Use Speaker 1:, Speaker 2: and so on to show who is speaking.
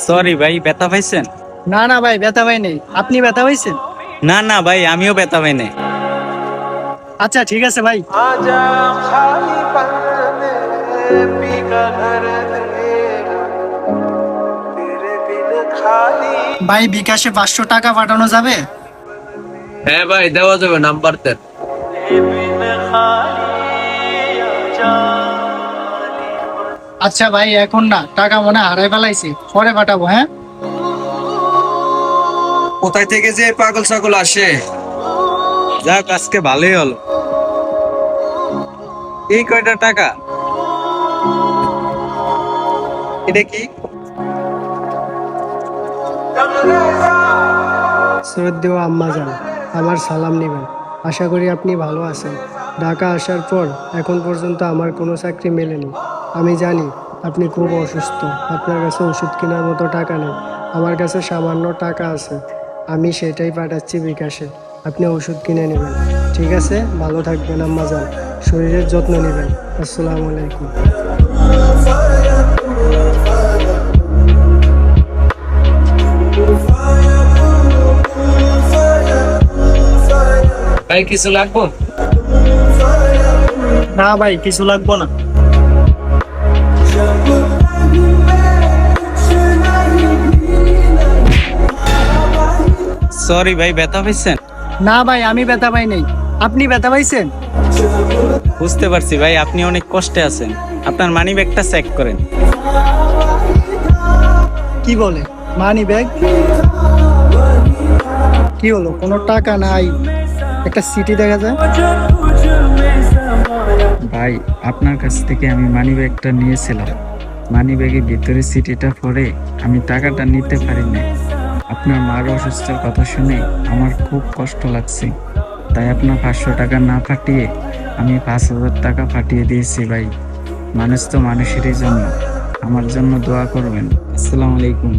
Speaker 1: Sorry ভাই, ব্যথা পাইছেন?
Speaker 2: না না ভাই, ব্যথা পাই নেই। আপনি ব্যথা পাইছেন?
Speaker 1: না না ভাই, আমিও ব্যথা পাই নাই।
Speaker 2: আচ্ছা ঠিক আছে ভাই।
Speaker 3: आजा खाली पल में पी का घर तेरा तेरे बिन खाली
Speaker 2: ভাই বিকাশে 500 টাকা পাঠানো যাবে?
Speaker 4: হ্যাঁ ভাই, দেওয়া যাবে, নাম্বার দেন।
Speaker 3: बिन खाली आजा
Speaker 2: আচ্ছা ভাই, এখন না, টাকা মনে হয় হারাই ফেলাইছি, পরে পাঠাবো। হ্যাঁ
Speaker 4: কোথায় থেকে যে পাগল ছাগল আসে।
Speaker 1: যাক, আজকে ভালোই হলো। এই কয়টা টাকা? এটা কি?
Speaker 5: শ্রদ্ধেয় আম্মাজান, আমার সালাম নেবেন। আশা করি আপনি ভালো আছেন। ঢাকা আসার পর এখন পর্যন্ত আমার কোনো চাকরি মেলেনি। আমি জানি আপনি খুব অসুস্থ, আপনার কাছে ওষুধ কেনার মতো টাকা নেই। আমার কাছে সামান্য টাকা আছে, আমি সেটাই পাঠাচ্ছি বিকাশে। আপনি ওষুধ কিনে নেবেন, ঠিক আছে? ভালো থাকবেন আম্মাজান, শরীরের যত্ন নেবেন। আসসালামু আলাইকুম।
Speaker 4: ভাই কিছু লাগবো?
Speaker 2: না ভাই, কিছু লাগবো না।
Speaker 1: সরি ভাই, ব্যথা পাইছেন?
Speaker 2: না ভাই, আমি ব্যথা পাই নাই। আপনি ব্যথা পাইছেন?
Speaker 1: বুঝতে পারছি ভাই, আপনি অনেক কষ্টে আছেন। আপনার মানি ব্যাগটা চেক করেন।
Speaker 2: কি বলে মানি ব্যাগ? কি হলো, কোনো টাকা নাই, একটা সিটি দেখা যায়।
Speaker 1: ভাই, আপনার কাছ থেকে আমি মানি ব্যাগটা নিয়েছিলাম। মানি ব্যাগের ভিতরে সিটিটা পড়ে আমি টাকাটা নিতে পারি না। আপনার মার অসুস্থের কথা শুনে আমার খুব কষ্ট লাগছে, তাই আপনার 500 টাকা না পাঠিয়ে আমি 5,000 টাকা পাঠিয়ে দিয়েছি। ভাই, মানুষ তো মানুষেরই জন্য, আমার জন্য দোয়া করবেন। আসসালামু আলাইকুম।